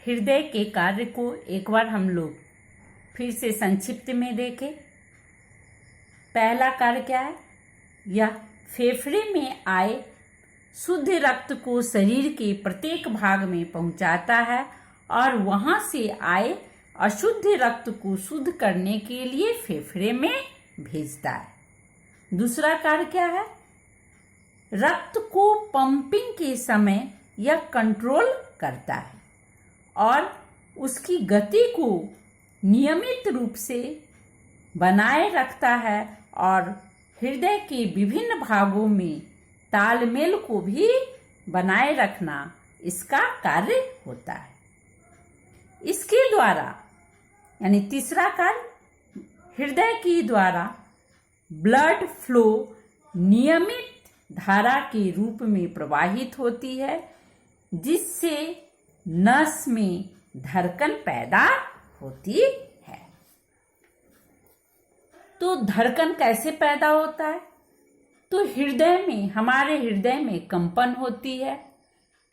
हृदय के कार्य को एक बार हम लोग फिर से संक्षिप्त में देखें। पहला कार्य क्या है? यह फेफड़े में आए शुद्ध रक्त को शरीर के प्रत्येक भाग में पहुंचाता है और वहां से आए अशुद्ध रक्त को शुद्ध करने के लिए फेफड़े में भेजता है। दूसरा कार्य क्या है? रक्त को पंपिंग के समय यह कंट्रोल करता है और उसकी गति को नियमित रूप से बनाए रखता है और हृदय के विभिन्न भागों में तालमेल को भी बनाए रखना इसका कार्य होता है। इसके द्वारा यानी तीसरा कार्य, हृदय के द्वारा ब्लड फ्लो नियमित धारा के रूप में प्रवाहित होती है, जिससे नस में धड़कन पैदा होती है। तो धड़कन कैसे पैदा होता है? तो हमारे हृदय में कंपन होती है।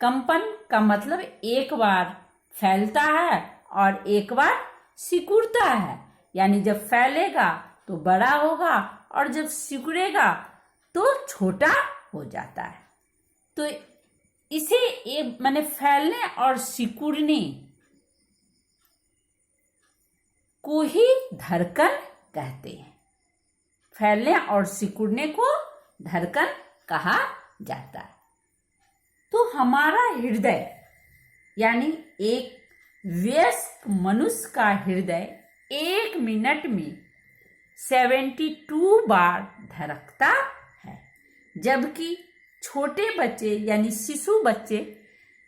कंपन का मतलब एक बार फैलता है और एक बार सिकुड़ता है, यानी जब फैलेगा तो बड़ा होगा और जब सिकुड़ेगा तो छोटा हो जाता है। तो इसे एक माने फैलने और सिकुड़ने को ही धड़कन कहते हैं। फैलने और सिकुड़ने को धड़कन कहा जाता है। तो हमारा हृदय यानी एक वयस्क मनुष्य का हृदय 1 मिनट में 72 बार धड़कता है, जबकि छोटे बच्चे यानी शिशु बच्चे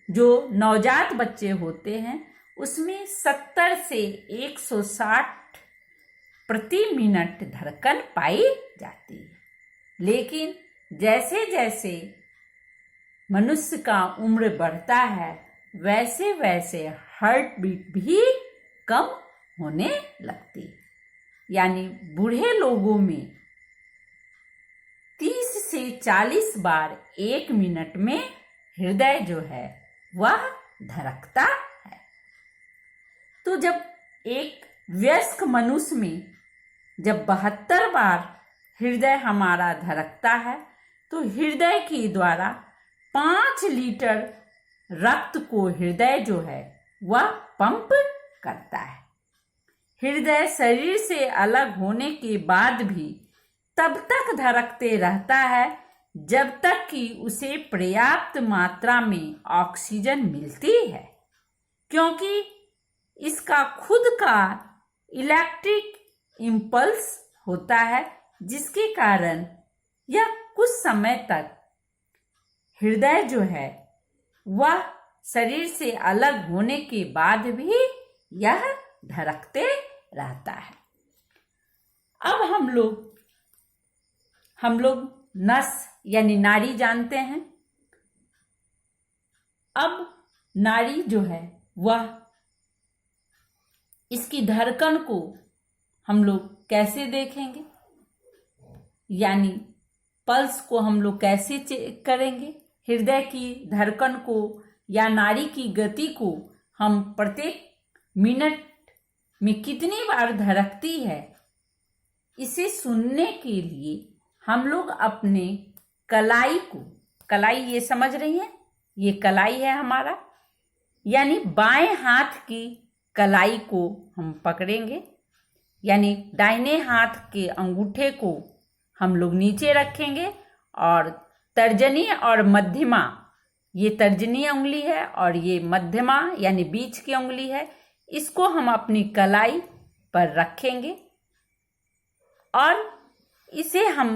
जो नवजात बच्चे होते हैं उसमें 70 से 160 प्रति मिनट धड़कन पाई जाती है। लेकिन जैसे जैसे मनुष्य का उम्र बढ़ता है वैसे वैसे हार्ट बीट भी कम होने लगती है, यानी बूढ़े लोगों में 30 से 40 बार 1 मिनट में हृदय जो है वह धड़कता है। तो जब एक वयस्क मनुष्य में जब 72 बार हृदय हमारा धड़कता है तो हृदय के द्वारा 5 लीटर रक्त को हृदय जो है वह पंप करता है। हृदय शरीर से अलग होने के बाद भी तब तक धड़कते रहता है जब तक कि उसे पर्याप्त मात्रा में ऑक्सीजन मिलती है, क्योंकि इसका खुद का इलेक्ट्रिक इम्पल्स होता है, जिसके कारण यह कुछ समय तक हृदय जो है वह शरीर से अलग होने के बाद भी यह धड़कते रहता है। अब हम लोग नस यानी नाड़ी जानते हैं। अब नाड़ी जो है वह इसकी धड़कन को हम लोग कैसे देखेंगे, यानी पल्स को हम लोग कैसे चेक करेंगे? हृदय की धड़कन को या नाड़ी की गति को हम प्रत्येक मिनट में कितनी बार धड़कती है, इसे सुनने के लिए हम लोग अपने कलाई ये समझ रही हैं, ये कलाई है हमारा, यानी बाएं हाथ की कलाई को हम पकड़ेंगे, यानी दाहिने हाथ के अंगूठे को हम लोग नीचे रखेंगे और तर्जनी और मध्यमा, ये तर्जनी उंगली है और ये मध्यमा यानी बीच की उंगली है, इसको हम अपनी कलाई पर रखेंगे और इसे हम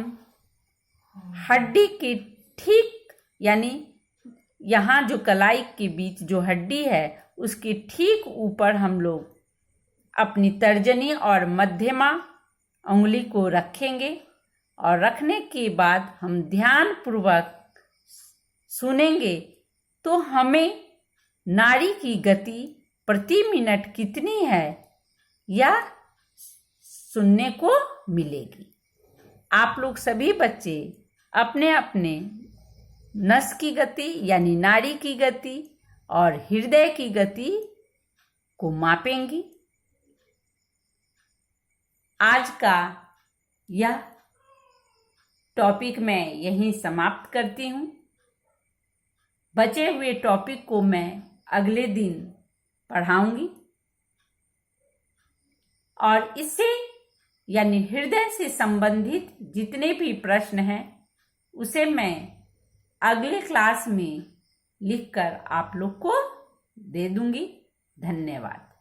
हड्डी के ठीक यानी यहाँ जो कलाई के बीच जो हड्डी है उसके ठीक ऊपर हम लोग अपनी तर्जनी और मध्यमा उंगली को रखेंगे और रखने के बाद हम ध्यानपूर्वक सुनेंगे तो हमें नाड़ी की गति प्रति मिनट कितनी है यह सुनने को मिलेगी। आप लोग सभी बच्चे अपने अपने नस की गति यानी नाड़ी की गति और हृदय की गति को मापेंगी। आज का यह टॉपिक मैं यहीं समाप्त करती हूँ। बचे हुए टॉपिक को मैं अगले दिन पढ़ाऊंगी और इससे यानी हृदय से संबंधित जितने भी प्रश्न हैं उसे मैं अगले क्लास में लिखकर आप लोग को दे दूंगी। धन्यवाद।